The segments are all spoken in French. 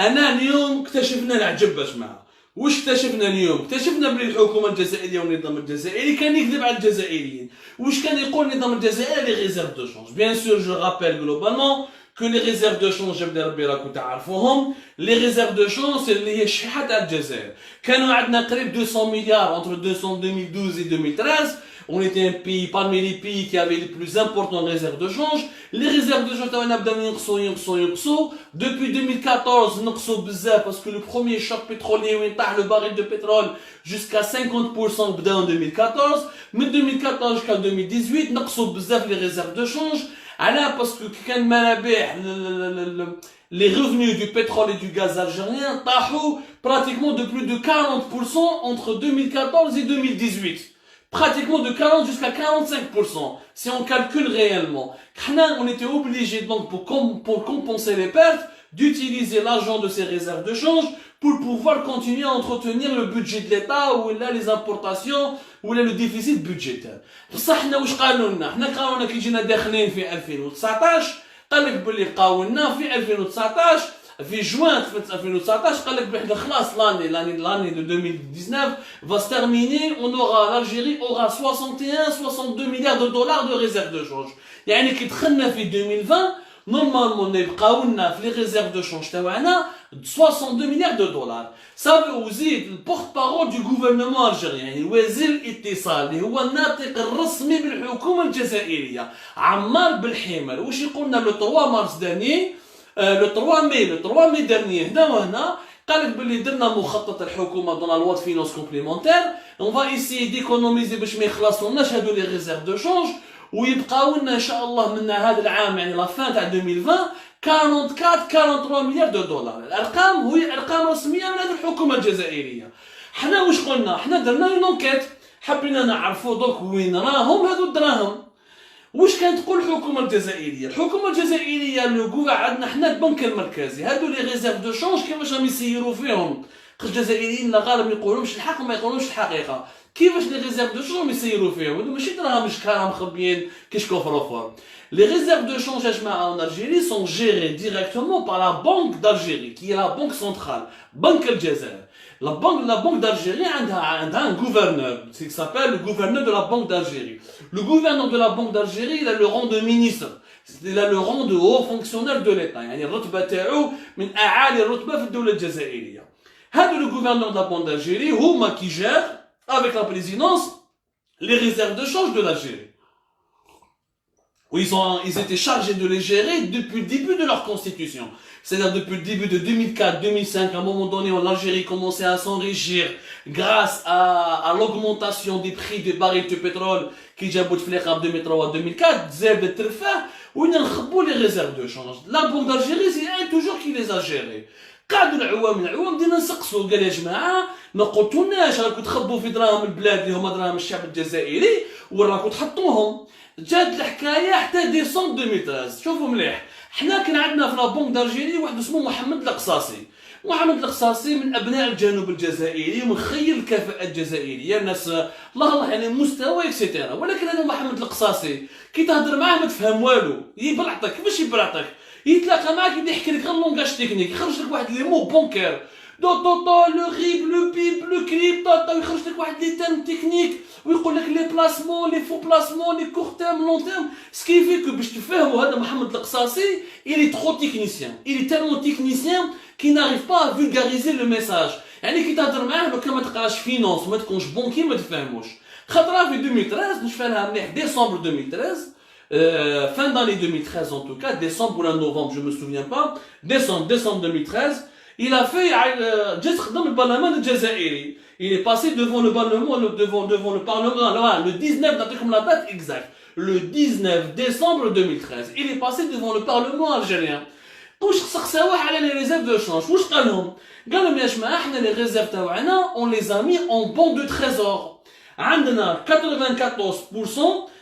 انا اليوم اكتشفنا العجب باش معاه. واش اكتشفنا اليوم؟ اكتشفنا بلي الحكومه الجزائريه والنظام الجزائري كان يكذب على الجزائريين. واش كان يقول النظام الجزائري؟ لي ريزيرف دو شونج. بيان سور جو رابيل جلوبالمون كو لي ريزيرف دو شونج بلي ربي راكم تعرفوهم. لي ريزيرف دو شونج اللي هي الشحات تاع الجزائر. كانوا عندنا قريب 200 مليار entre 2012 et 2013. On était un pays parmi les pays qui avaient les plus importantes réserves de change. Les réserves de change, depuis 2014, parce que le premier choc pétrolier, le baril de pétrole, jusqu'à 50% en 2014. Mais 2014 jusqu'à 2018, les réserves de change. Alors, parce que les revenus du pétrole et du gaz algérien, pratiquement de plus de 40% entre 2014 et 2018. Pratiquement de 40 jusqu'à 45%, si on calcule réellement. On était obligé donc pour compenser les pertes, d'utiliser l'argent de ces réserves de change pour pouvoir continuer à entretenir le budget de l'État ou là les importations ou là le déficit budgétaire. بصح حنا واش قالوا لنا؟ حنا قالوا لنا كي جينا داخلين في 2019 قال لك باللي قاولنا في 2019 في جوان 2019 قال لك بحنا خلاص l'année de 2019 va se terminer, l'Algérie aura 61-62 milliards de dollars de réserves de change. يعني كي دخلنا في 2020 نورمالمون يبقاو لنا في لي ريزيرف دو شونج تاعنا 62 milliards de dollars. صافي وزيد البورت du gouvernement algérien يعني وزير الاتصال اللي هو الناطق الرسمي بالحكومه الجزائريه عمار بالحمر واش يقولنا لو 3 مارس داني le 3 mai dernier هنا وهنا قال لك باللي درنا مخطط الحكومه دون لا لوا فينانس كومبليمونتير اون فا ايسيي ديكونوميزي باش ما يخلصوناش هادو لي ريزيرف دو شونج ويبقاو لنا ان شاء الله من هذا العام يعني لا فان تاع 2020 43 مليار دو دولار. الارقام هي ارقام رسميه من هذه الحكومه الجزائريه. حنا واش قلنا؟ حنا درنا اون انكيت حبينا نعرفوا دوك وين راهم هذو الدراهم. واش كانت تقول الحكومه الجزائريه؟ الحكومه الجزائريه لو عندنا حنا البنك المركزي هادو لي ريزيرف دو شونج كيفاش راهم يسيروا فيهم؟ الجزائريين لا غالب ما يقولوش الحق وما يقولوش الحقيقه. كيفاش لي ريزيرف دو شونج يسيروا فيهم؟ هادو ماشي دراهم شكاره مخبيين كيشكو فروفور. Les réserves de change en Algérie sont gérées directement par la Banque d'Algérie, qui est la banque centrale, Banque El Jazer. La banque d'Algérie a un gouverneur, qui s'appelle le gouverneur de la Banque d'Algérie. Le gouverneur de la Banque d'Algérie, il a le rang de ministre. Il a le rang de haut fonctionnaire de l'État. يعني الرتبة تاعو من أعالي الرتبة في الدولة الجزائرية. هذا le gouverneur de la Banque d'Algérie هما qui gère avec la présidence les réserves de change de l'Algérie. Où ils étaient chargés de les gérer depuis le début de leur constitution. C'est-à-dire depuis le début de 2004-2005, à un moment donné, où l'Algérie commençait à s'enrichir grâce à l'augmentation des prix des barils de pétrole qui جابوا تفليقة en 2003-2004, زاد الترفاه وين نخبوا les réserves de change. La Banque d'Algérie, c'est elle toujours qui les a gérées. قعدوا العوام بدينا نسقسوا قال يا جماعه ما قلتولناش راكم تخبوا في دراهم البلاد اللي هما دراهم الشعب الجزائري وراكم تحطوهم. جات الحكايه حتى ديسمبر 2013. شوفوا مليح حنا كان عندنا في لابونك دالجيري واحد اسمه محمد القصاصي. محمد القصاصي من ابناء الجنوب الجزائري ومن خير الكفاءه الجزائريه الناس الله يعني مستوى اكسيتيرا. ولكن هذا محمد القصاصي كي تهضر معاه ما تفهم والو يبلعطك. كيفاش يبلعطك؟ يتلاقى معاك يبدا يحكي لك غير لونغاج تكنيك يخرج لك واحد لي مو بونكير دو لو ريب لو بيب لو كريب ويخرج لك واحد لي تيرم تكنيك ويقول لك لي بلاسمون لي فو بلاسمون لي كور تيرم لون تيرم سكي في كو باش تفهموا هذا محمد القصاصي il est trop technicien il est tellement technicien qui n'arrive pas à vulgariser le message. يعني كي تهضر معاه لو كان ما تقراش فينانس وما تكونش بونكي ما تفهموش. خاطرها في 2013 نشفى لها مليح ديسمبر 2013 fin d'année 2013 en tout cas, décembre ou là novembre, je me souviens pas, décembre 2013, il a fait dans le parlement de Jazairi. Il est passé devant le parlement, devant le parlement, le 19, d'après comme la date exacte, le 19 décembre 2013, il est passé devant le parlement algérien. واش سقساوه على les réserves de change. واش قال لهم؟ قال لهم يا جماعه احنا les réserves تاعنا on les a mis en bon de trésor. عندنا 94%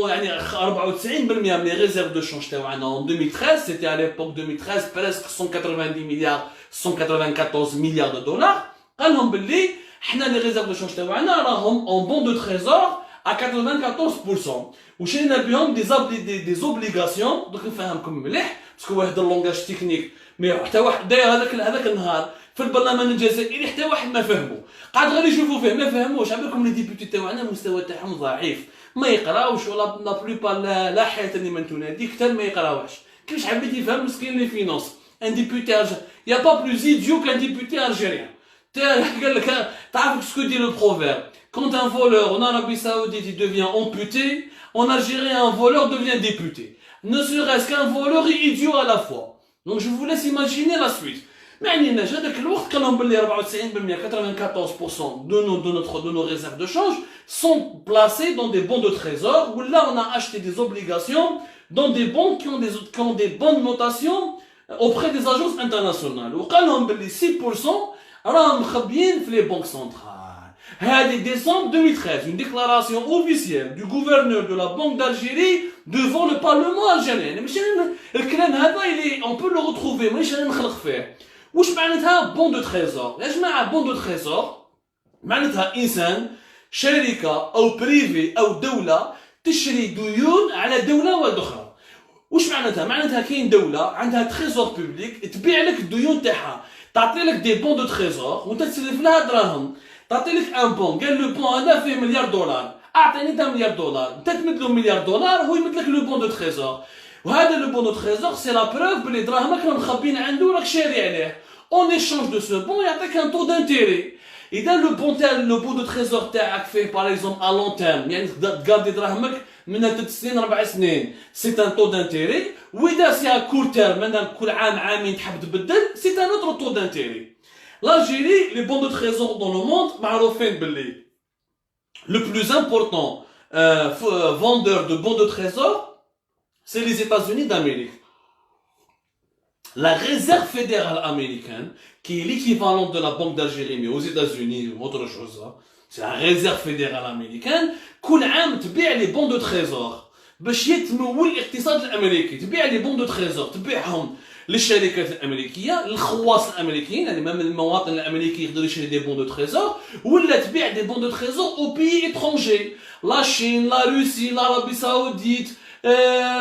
يعني 94% من les réserves de change تاعنا en 2013, c'était à l'époque 2013 presque 190 milliards 194 milliards de dollars. قال لهم باللي احنا les réserves de change تاعنا راهم en bon de trésor à 94%. وشرينا بهم des obligations دوك نفهمكم مليح باسكو واحد اللونغاج تكنيك مي حتى واحد داير هذاك النهار في البرلمان الجزائري حتى واحد ما فهمو قاعد غير يشوفوا فيه ما فهموش عبالكم لي ديبوتي تاعنا المستوى تاعهم ضعيف ما يقراوش ولا لا بلوبار لا حياه لمن تنادي كثر ما يقراوش كيفاش حبيت يفهم مسكين لي فينانس ان ديبوتي يا با بلوز ايديو كان ديبوتي الجيريان قال لك تعرف سكو دي لو بروفيرب quand un voleur en Arabie Saoudite il devient amputé en Algérie un voleur devient député ne serait-ce qu'un voleur et idiot à la fois donc je vous laisse imaginer la suite ما عنيناش هذاك الوقت قال لهم باللي 94% de nos réserves de change sont placées dans des bons de trésor où là on a acheté des obligations dans des bons qui ont des bonnes notations auprès des agences internationales وقال لهم باللي 6% راهم مخبيين في les banques centrales. هذه décembre 2013 une déclaration officielle du gouverneur de la Banque d'Algérie devant le Parlement algérien. ماشي الكلام هذا اللي on peut le retrouver ماشي انا نخلق فيه. واش معناتها بون دو تريزور؟ يا جماعه بون دو تريزور معناتها انسان شركه او بريفي او دوله تشري ديون على دوله اخرى. واش معناتها؟ معناتها كاين دوله عندها تريزور بوبليك تبيع لك الديون تاعها تعطي لك دي بون دو تريزور وانت تسلف لها دراهم تعطي لك ان بون قال لو بون هذا فيه مليار دولار اعطيني انت مليار دولار انت تمد له مليار دولار هو يمد لك لو بون دو تريزور وهذا لو بون دو تريزور سي لا بروف بلي دراهمك راهم مخبين عنده وراك شاري عليه en échange de ce bon يعطيك un taux d'intérêt اذا لو بون دو تريزور تاعك فيه par exemple à long terme يعني تقاردي دراهمك من 3 سنين 4 سنين سي ان تو دانتيري واذا سي ا كول تيرم مثلا كل عامين تحب تبدل سي ان اوتر تو دانتيري l'Algérie les bons de trésor dans le monde معروفين باللي le plus important vendeur de bons de trésor c'est les États-Unis d'Amérique. La réserve fédérale américaine, qui est l'équivalent de la Banque d'Algérie, mais aux États-Unis, ou autre chose, c'est la réserve fédérale américaine, كل عام تبيع les bons de trésor. باش يتمول الاقتصاد الامريكي، تبيع les bons de trésor، تبيعهم للشركات الامريكيه، للخواص الامريكيين، يعني من المواطن الامريكي يقدر يشري دي بون دو تريزور، ولا تبيع دي بون دو تريزور او بيي اترونجي، لا شين، لا روسي، العربيه السعوديه،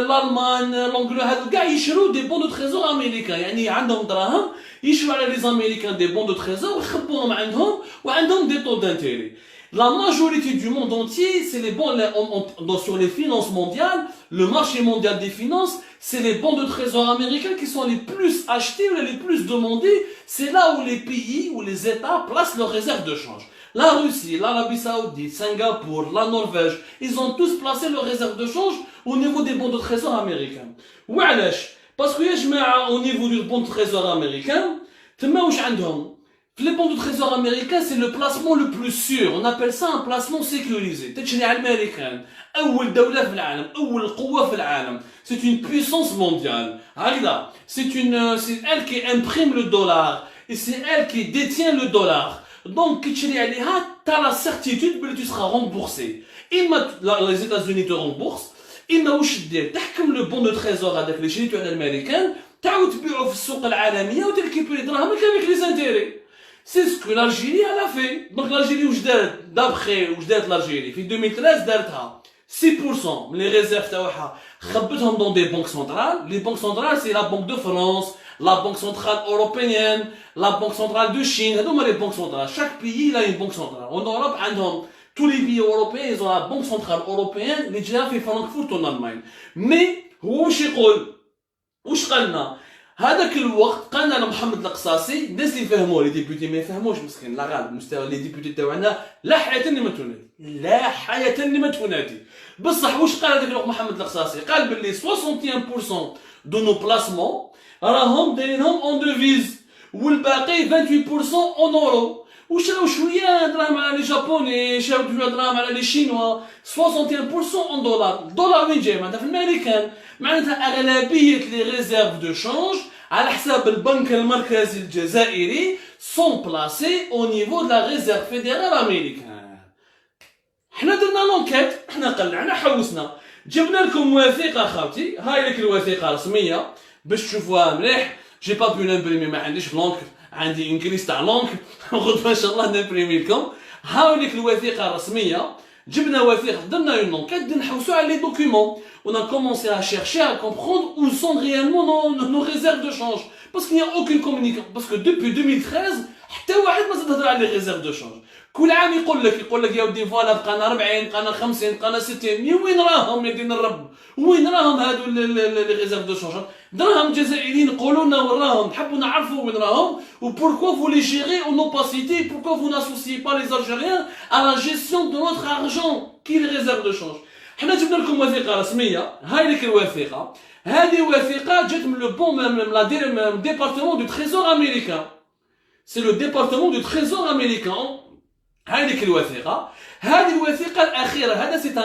l'Allemagne, l'Angleterre, هادو كاع يشرو دي بون دو تريزور امريكان، يعني عندهم دراهم يشرو على لي زاميريكان دي بون دو تريزور ويخبوهم عندهم وعندهم دي طو دانتيري. La majorité du monde entier, c'est les bons sur les finances mondiales, le marché mondial des finances, c'est les bons de trésor américains qui sont les plus achetés ou les plus demandés. C'est là où les pays ou les États placent leurs réserves de change. La Russie, l'Arabie Saoudite, Singapour, la Norvège, ils ont tous placé leurs réserves de change au niveau des bons de trésor américains. وعلاش؟ parce que يا جماعة au niveau du bon de trésor américain, تما واش عندهم؟ Les bons de trésor américains, c'est le placement le plus sûr. On appelle ça un placement sécurisé. تشري américaine. أول دولة في العالم، أول قوة في العالم. C'est une puissance mondiale. هكذا. C'est elle qui imprime le dollar. Et c'est elle qui détient le dollar. Donc, كي تشري عليها, t'as la certitude que tu seras remboursé. إما les États-Unis te remboursent. إما واش دير؟ تحكم le bon de trésor هذاك اللي شريتو على الأمريكان، تعاود تبيعه في السوق العالمية وتركيبري دراهمك avec les intérêts. C'est ce que l'Algérie a fait. Donc l'Algérie, d'après l'Algérie, en 2013, d'artha 6% les réserves taouha خبتهم dans des banques centrales. Les banques centrales, c'est la Banque de France, la Banque centrale européenne, la Banque centrale de Chine. هذوما les banques centrales. Chaque pays il a une banque centrale. En Europe, tous les pays européens, ils ont la Banque centrale européenne, اللي جايه في فرانكفورت en Allemagne. Mais هو واش يقول؟ واش قالنا؟ هذاك الوقت قالنا لمحمد القصاصي الناس اللي فهموه لي ديبوتي ما يفهموش مسكين لا غالب مستوى لي ديبوتي تاعنا لا حياه لمن تنادي لا حياه لمن تنادي بصح واش قال هذاك الوقت محمد القصاصي قال باللي 61% دو نو بلاسمون راهم دايرينهم اون دوفيز والباقي 28% اون اورو وشراو شويه دراهم على لي جابوني شراو دراهم على لي شينوا 61% اون دولار الدولار وين جاي معناتها في الامريكان معناتها اغلبيه لي ريزيرف دو شانج على حساب البنك المركزي الجزائري سون بلاسي او نيفو دو لا ريزيرف فيدرال امريكان. حنا درنا لونكيت حنا قلعنا حوسنا جبنا لكم وثيقه خاوتي هاي لك الوثيقه رسميه باش تشوفوها مليح. جي با بو نمبريمي ما عنديش لونك عندي انكريس تاع لونك غدوه ان شاء الله نمبريمي لكم. هاي لك الوثيقه الرسميه جبنا وثيقة درنا une enquête نحوسوا على les documents. On a commencé à chercher à comprendre où sont réellement nos réserves de change. Parce qu'il n'y a aucune communication. Parce que depuis 2013 حتى واحد ما زاد هضر على les réserves de change. كل عام يقول لك يا ودي فوالا بقانا 40 بقانا 50 بقانا 60 وين راهم يا دين الرب وين راهم هادو لي ريزيرف دو شونج دراهم جزائريين قولوا لنا وين راهم نحبوا نعرفوا وين راهم وبوركوا vous les gérez en opacité pourquoi vous n'associez pas les Algériens à la gestion de notre argent qui est les réserves de change. حنا جبنا لكم وثيقه رسميه هاي لك الوثيقه هذه وثيقه جات من لو بون من département du trésor américain. C'est le département du trésor américain. هذيك الوثيقة هذه الوثيقة الأخيرة هذا سي ان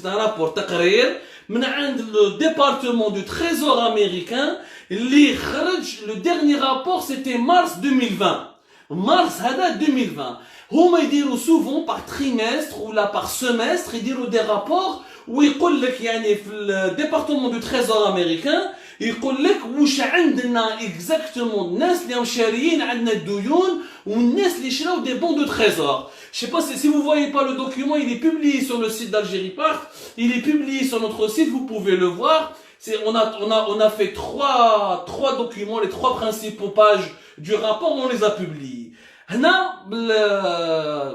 رابور تقرير من عند لو ديبارتمون دو تريزور امريكان اللي خرج لو ديرني رابور سيتي مارس 2020 مارس هذا 2020 هما يديروا سوفون باغ تريمستر ولا باغ سيمستر يديروا دي رابور ويقول لك يعني في الديبارتمون دو تريزور امريكان يقول لك واش عندنا اكزاكتومون الناس اللي شاريين عندنا الديون والناس اللي شراو des bons de trésor. Je sais pas si vous voyez pas le document, il est publié sur le site d'Algérie Part, il est publié sur notre site, vous pouvez le voir. On a fait trois documents, les trois principaux pages du rapport, on les a publiés. هنا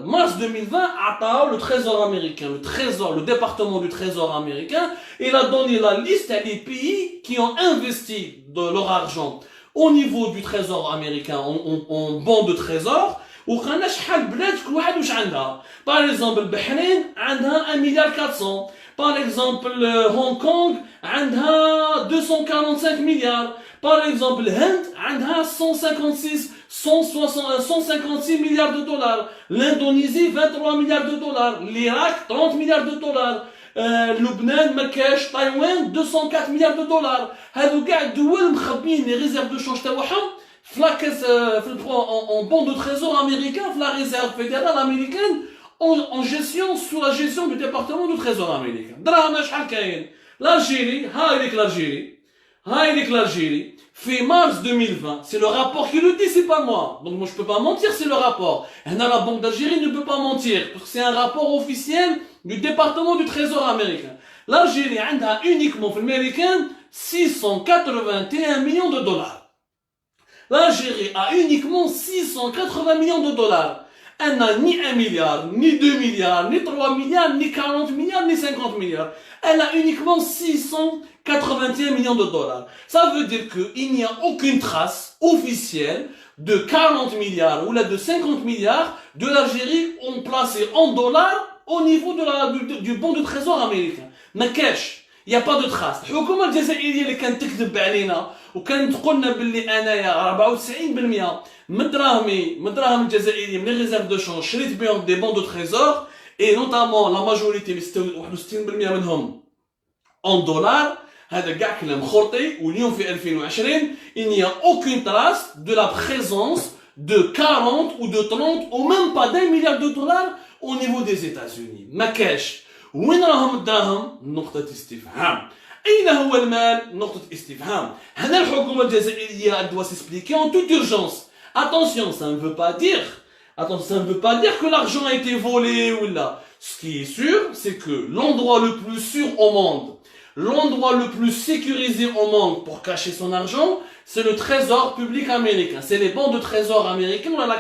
mars 2020 عطاو le trésor américain, le département du trésor américain, il a donné la liste des pays qui ont investi de leur argent au niveau du trésor américain en bons de trésor. وقالنا شحال بلاد كل واحد واش عندها. Par exemple البحرين عندها 1 مليار 400. Par exemple Hong Kong عندها 245 مليار. Par exemple الهند عندها 156 milliards de dollars. L'Indonésie 23 milliards de dollars. L'Irak 30 milliards de dollars. لبنان مكاش تايوان 204 مليار دو دولار. هادو كاع الدول مخبيين لي ريزيرف دو شونج تاعهم في لاكاس في en bon de trésor américain في la réserve fédérale américaine en gestion sous la gestion du département du trésor américain. دراهم شحال كاين؟ l'Algérie هاي ليك l'Algérie في mars 2020, c'est le rapport qui le dit, c'est pas moi. Donc moi je peux pas mentir, c'est le rapport. La Banque d'Algérie ne peut pas mentir parce que c'est un rapport officiel du département du trésor américain. L'Algérie a uniquement في الامريكان 681 millions de dollars. L'Algérie a uniquement 680 millions de dollars. Elle n'a ni 1 milliard, ni 2 milliards, ni 3 milliards, ni 40 milliards, ni 50 milliards. Elle a uniquement 681 millions de dollars. Ça veut dire qu'il n'y a aucune trace officielle de 40 milliards ou là de 50 milliards de l'Algérie placés en dollars au niveau du bon de trésor américain. Mais cash. Il n'y a pas de trace. الحكومة الجزائرية اللي كانت تكذب علينا وكانت تقولنا باللي انايا 94% من دراهم الجزائرية من لي ريزيرف دو شونج شريت بهم دي بون دو تريزور اي نوتامون لا ماجوريتي 61% منهم en دولار. هذا كاع كلام خرطي واليوم في 2020 il n'y a aucune trace de la présence de 40 ou de 30 ou même pas d'1 milliard de dollars au niveau des États-Unis. ما كاش. وين راهم الدراهم؟ نقطة استفهام. أين هو المال؟ نقطة استفهام. هنا الحكومة الجزائرية elle doit s'expliquer en toute urgence. Attention, ça ne veut pas dire que l'argent a été volé ou là. Ce qui est sûr, c'est que l'endroit le plus sûr au monde, l'endroit le plus sécurisé au monde pour cacher son argent, c'est le trésor public américain. C'est les banques de trésor américains ou la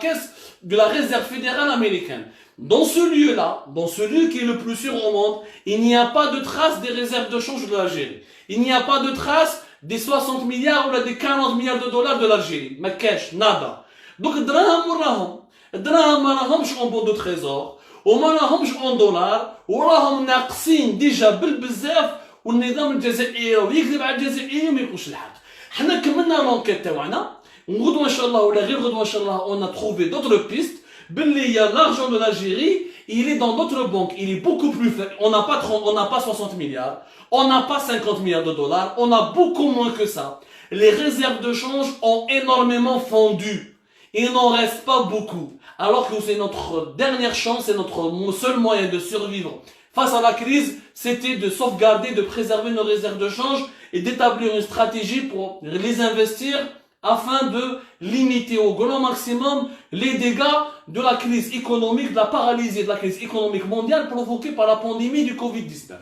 caisse de la réserve fédérale américaine. Dans ce lieu-là, dans ce lieu qui est le plus sûr au monde, il n'y a pas de trace des réserves de change de l'Algérie. Il n'y a pas de trace des 60 milliards ou des 40 milliards de dollars de l'Algérie. Mais cash, nada. Donc, الدراهم ما راهمش en bon de trésor, وما راهمش en dollars, وراهم ناقصين ديجا بالبزاف والنظام الجزائري ويكذب على الجزائريين وما يقولش الحق. حنا كملنا لونكيت تاعنا وغدوه ان شاء الله ولا غير غدوه ان شاء الله on a trouvé d'autres pistes. Il y a l'argent de l'Algérie, il est dans d'autres banques, il est beaucoup plus faible. On n'a pas 60 milliards, on n'a pas 50 milliards de dollars, on a beaucoup moins que ça. Les réserves de change ont énormément fondu. Il n'en reste pas beaucoup. Alors que c'est notre dernière chance, c'est notre seul moyen de survivre face à la crise, c'était de sauvegarder, de préserver nos réserves de change et d'établir une stratégie pour les investir afin de limiter au grand maximum les dégâts de la crise économique, de la paralysie de la crise économique mondiale provoquée par la pandémie du Covid-19.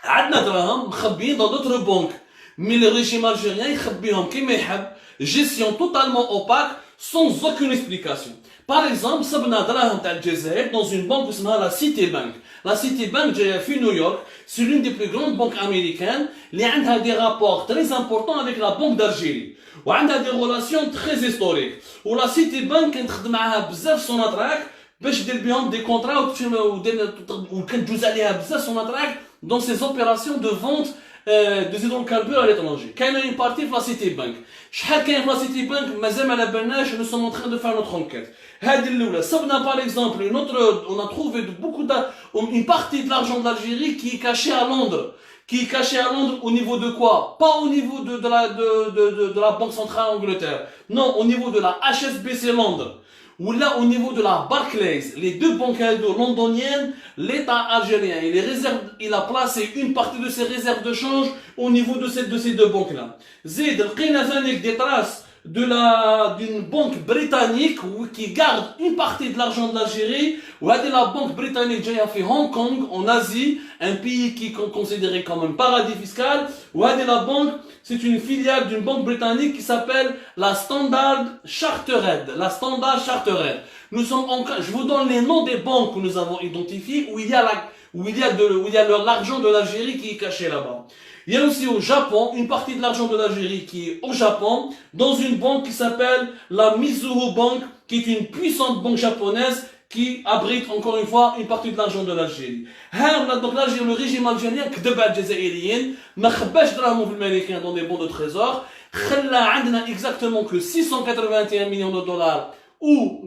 عندنا دراهم مخبيين dans d'autres banques, mais le régime algérien يخبيهم كيما يحب, gestion totalement opaque, sans aucune explication. Par exemple, صبنا دراهم تاع الجزائر dans une banque اسمها la Citibank. La Citibank جايه في نيويورك, c'est l'une des plus grandes banques américaines اللي عندها des rapports très importants avec la Banque d'Algérie. وعندها des relations très historiques. ولا Citibank كانت تخدم معاها بزاف سوناتراك باش دير بهم des contrats وكانت تجوز عليها بزاف سوناتراك dans ses opérations de vente de hydrocarbures à l'étranger. كاينه une partie في la Citibank. شحال كاين في la Citibank مازال ما بالناش, nous sommes en train de faire notre enquête. هذه الاولى. صبنا par exemple on a trouvé une partie de l'argent de l'Algérie qui est caché à Londres. Qui est caché à Londres au niveau de quoi? Pas au niveau de la Banque Centrale Angleterre. Non, au niveau de la HSBC Londres. Ou là au niveau de la Barclays, les deux banques londoniennes, l'État algérien, il a placé une partie de ses réserves de change au niveau de ces deux banques-là. Zid, des traces d'une banque britannique qui garde une partie de l'argent de l'Algérie, ou la banque britannique qui a fait Hong Kong en Asie, un pays qui est considéré comme un paradis fiscal, ou la banque, c'est une filiale d'une banque britannique qui s'appelle la Standard Chartered. La Standard Chartered. Nous sommes je vous donne les noms des banques que nous avons identifiées où il y a l'argent de l'Algérie qui est caché là-bas. Il y a aussi au Japon, une partie de l'argent de l'Algérie qui est au Japon, dans une banque qui s'appelle la Mizuho Bank, qui est une puissante banque japonaise qui abrite encore une fois une partie de l'argent de l'Algérie. Donc l'Algérie, le régime algérien, كذب على الجزائريين, ما خباش دراهمهم في الملكين dans des bons de trésor, خلى عندنا exactement que 681 millions de dollars ou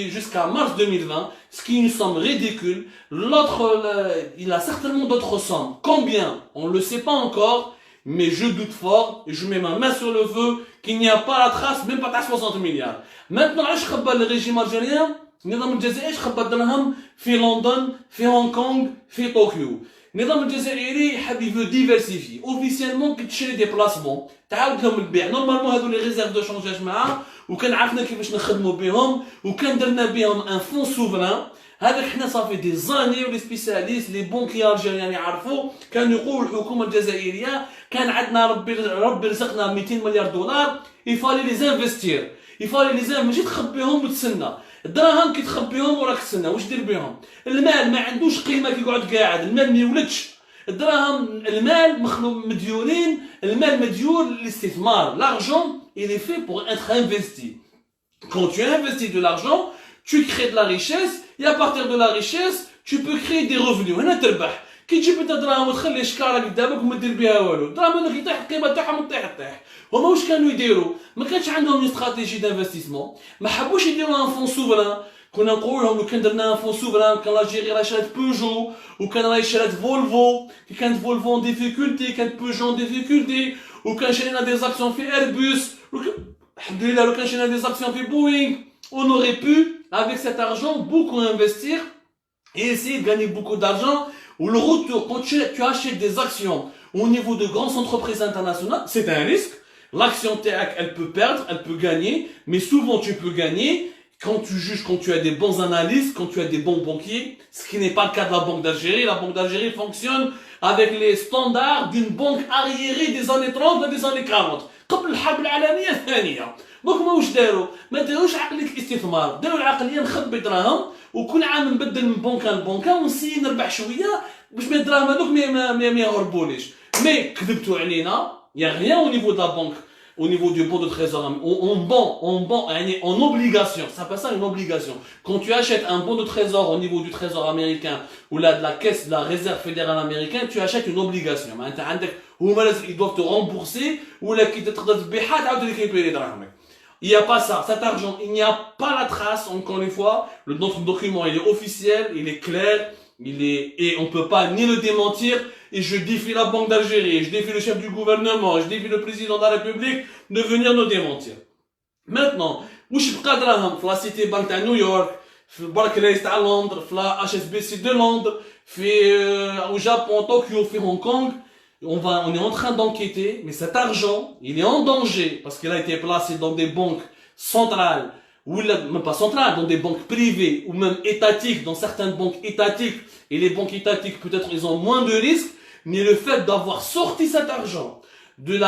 jusqu'à mars 2020, ce qui est une somme ridicule. Il a certainement d'autres sommes. Combien? On ne le sait pas encore, mais je doute fort, et je mets ma main sur le feu, qu'il n'y a pas la trace, même pas à 60 milliards. Maintenant, je خبى le régime algérien, النظام الجزائري خبى الدراهم في لندن, في هونغ كونغ, في طوكيو. النظام الجزائري حاب يفو ديفيرسيفي. Officiellement كتشري دي بلاسمون, تعاود لهم البيع. نورمالمون هذو لي ريزيرف دو شونج يا جماعه, وكان عرفنا كيفاش نخدموا بهم, وكان درنا بهم ان فون سوفران. هذاك حنا صافي دي زاني ولي سبيسياليست لي بونكي الجيريان يعرفوا, كانوا يقولوا الحكومه الجزائريه كان عندنا ربي رزقنا 200 مليار دولار, يفالي لي زانفستير, يفالي لي زان ماشي تخبيهم وتسنى. الدراهم كي تخبيهم وراك تسنى, واش دير بهم؟ المال ما عندوش قيمه كي يقعد قاعد, المال ما يولدش. الدراهم المال مخلوق مديونين, المال مديون للاستثمار. l'argent il est fait pour être investi. Quand tu investis de l'argent, tu crées de la richesse, et à partir de la richesse, tu peux créer des revenus. هنا تربح. كي تجيب انت دراهم وتخلي شكاره قدامك وما دير بها والو, الدراهم هذوك يطيح القيمه تاعهم تطيح. هما واش كانوا يديروا؟ ما كانش عندهم استراتيجي دانفستيسمون, ما حبوش يديروا ان فون سوفران. كنا نقول لهم لو كان درنا ان فون سوفران, كان لاجيري راه شرات بوجو, وكان راه شرات فولفو, كي كانت فولفو ان ديفيكولتي, كانت بوجو ان ديفيكولتي, وكان شرينا دي زاكسيون في ايربوس, الحمد لله لو كان شرينا دي زاكسيون في بوينغ. On aurait pu, avec cet argent, beaucoup investir et essayer de gagner beaucoup d'argent. Ou le retour, quand tu achètes des actions au niveau de grandes entreprises internationales, c'est un risque. L'action TAC, elle peut perdre, elle peut gagner, mais souvent tu peux gagner quand tu juges, quand tu as des bons analystes, quand tu as des bons banquiers, ce qui n'est pas le cas de la Banque d'Algérie. La Banque d'Algérie fonctionne avec les standards d'une banque arriérée des années 30 et des années 40. قبل الحرب العالمية الثانية. دونك ما واش داروا؟ ما داروش عقلية الاستثمار, داروا العقلية نخبي دراهم وكل عام نبدل من بنكة لبنكة ونسي نربح شوية باش ما الدراهم هذوك ما يهربوليش. مي كذبتوا علينا, يا rien au niveau de la banque, au niveau du bon de trésor, en obligation, ça passe ça une obligation. Quand tu achètes un bon de trésor au niveau du trésor américain ou là de la caisse de la réserve fédérale américaine, tu achètes une obligation. Ils doivent te rembourser ou là qui te il n'y a pas ça, cet argent, il n'y a pas la trace, encore une fois, notre document il est officiel, il est clair, et on ne peut pas ni le démentir, et je défie la Banque d'Algérie, je défie le chef du gouvernement, je défie le président de la République de venir nous démentir. Maintenant, où je peux dire, la Citibank à New York, le Barclays à Londres, la HSBC de Londres, au Japon, Tokyo, Hong Kong, on est en train d'enquêter, mais cet argent, il est en danger parce qu'il a été placé dans des banques centrales, ou même pas centrales, dans des banques privées ou même étatiques, dans certaines banques étatiques. Et les banques étatiques, peut-être, ils ont moins de risques, mais le fait d'avoir sorti cet argent du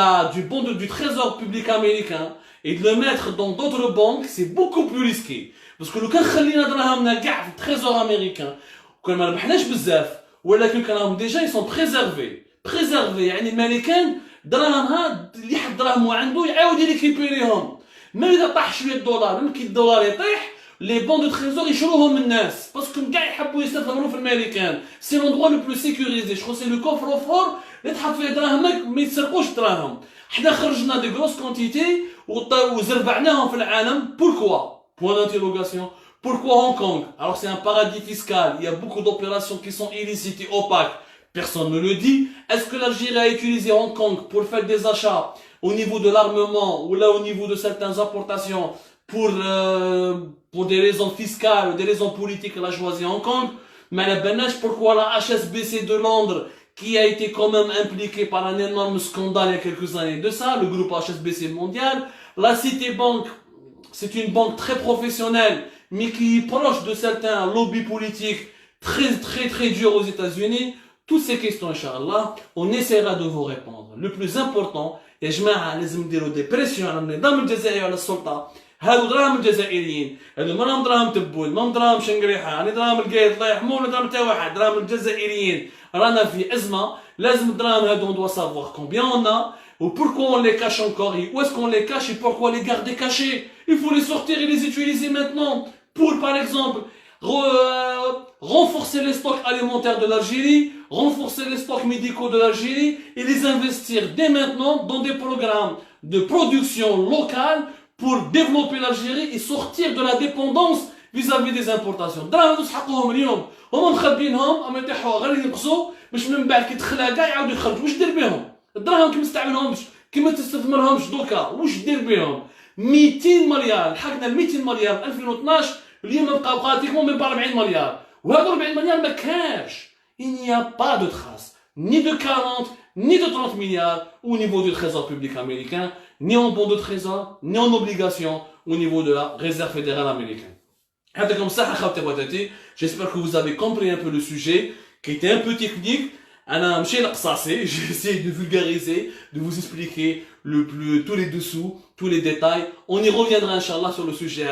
trésor public américain et de le mettre dans d'autres banques, c'est beaucoup plus risqué. Parce que le cas خلينا دراهمنا كاع في التريزور امريكان وكان ما ربحناش بزاف ولكن كانهم ديجا ils sont préservés يعني الامريكان دراهمها اللي حد دراهمو عنده يعاود يريكيبيريهم ميم اذا طاح شويه الدولار ممكن الدولار يطيح لي بون دو تريزور يشروهم من الناس باسكو كاع يحبوا يستثمروا في الامريكان سي لوندروا لو بلو سيكوريزي شكون سي لو كوفر فور اللي تحط فيه دراهمك ما يتسرقوش دراهم حنا خرجنا دي غروس كونتيتي وزربعناهم في العالم بوركوا point d'interrogation. Pourquoi Hong Kong? Alors c'est un paradis fiscal, il y a beaucoup d'opérations qui sont illicites et opaques. Personne ne le dit. Est-ce que l'Algérie a utilisé Hong Kong pour faire des achats au niveau de l'armement ou là au niveau de certaines importations pour des raisons fiscales, des raisons politiques, elle a choisi Hong Kong? Mais la Beneche, pourquoi la HSBC de Londres, qui a été quand même impliquée par un énorme scandale il y a quelques années de ça, le groupe HSBC mondial, la Citibank, c'est une banque très professionnelle, mais qui est proche de certains lobbies politiques très durs aux États-Unis. Toutes ces questions, Inch'Allah, on essaiera de vous répondre. Le plus important, يا جماعة لازم نديروا دي بريسيون على النظام الجزائري وعلى السلطة. هادو دراهم الجزائريين، هادو ماهم دراهم تبون، ماهم دراهم شنقريحة، هاني دراهم القايد الله يرحمه ولا دراهم تا واحد، دراهم الجزائريين. رانا في أزمة، لازم الدراهم هادو on doit savoir combien on a. Ou pourquoi on les cache encore et où est-ce qu'on les cache et pourquoi les garder cachés? Il faut les sortir et les utiliser maintenant pour, par exemple, renforcer les stocks alimentaires de l'Algérie, renforcer les stocks médicaux de l'Algérie et les investir dès maintenant dans des programmes de production locale pour développer l'Algérie et sortir de la dépendance vis-à-vis des importations. دراهم نسحقوهم اليوم هما مخبينهم اما يطيحوا غير ينقصوا باش من بعد كي تدخلها كاع يعاودوا يخرجوا واش دير بهم؟ الدراهم كي ما تستعملهمش كي ما تستثمرهمش دوكا واش دير بهم 200 مليار لحقنا ال 200 مليار 2012 اليوم بقاو براتيكمون من 40 مليار وهذو 40 مليار ما كانش il n'y a pas de trace ni de 40 ni de 30 milliards au niveau du trésor public américain ni en bons de trésor ni en obligations au niveau de la réserve fédérale américaine. J'espère que vous avez compris un peu le sujet qui était un peu technique. J'ai essayé de vulgariser, de vous expliquer tous les dessous, tous les détails. On y reviendra, Inch'Allah, sur le sujet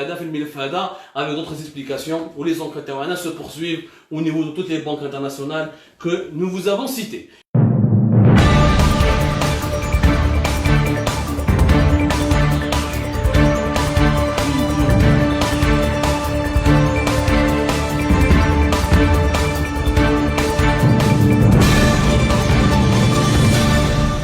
avec d'autres explications où les enquêtes se poursuivent au niveau de toutes les banques internationales que nous vous avons citées.